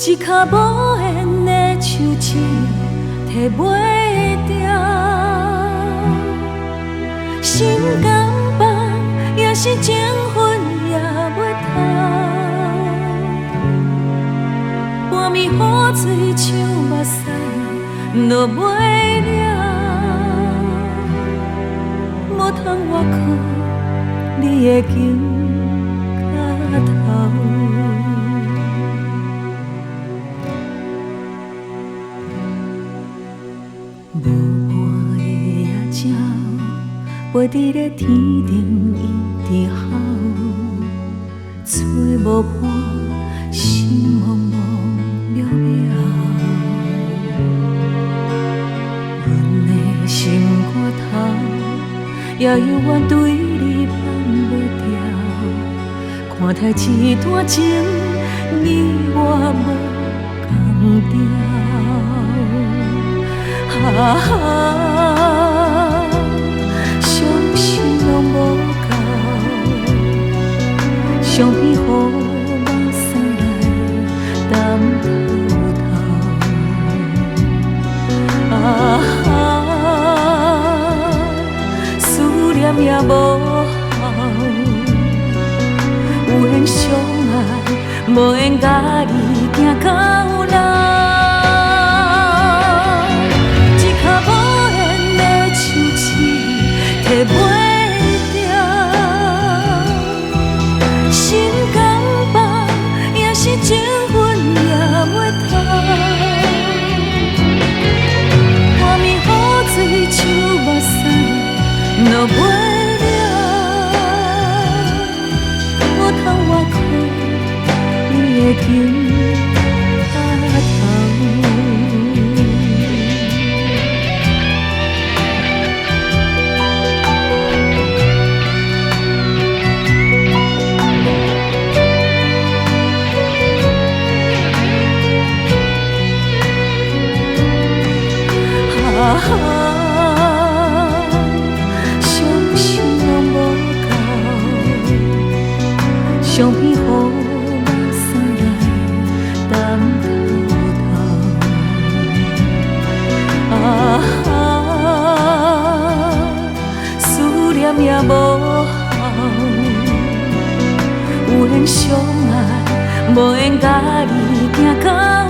一脚无缘的手指摕袂掉，心甘放，也是情分也袂透。半暝雨水像目屎落袂了，无通外靠你的肩胛头。无伴的野鸟，飞伫咧天顶一直吼，吹无伴，心茫茫渺渺。阮的心肝头，也犹原对你放袂掉。看待一段情，你我无共调。伤心拢无够，相片予目屎来担透透。思念也无效，有缘相爱，无缘甲你行到老。摕袂掉，心甘放，也是情分也袂透。半暝雨水像目屎落袂了，无通外靠你的肩胛头。伤心拢无够，相片予目屎来担透透。思念也无效，有缘相爱，无缘甲你行到。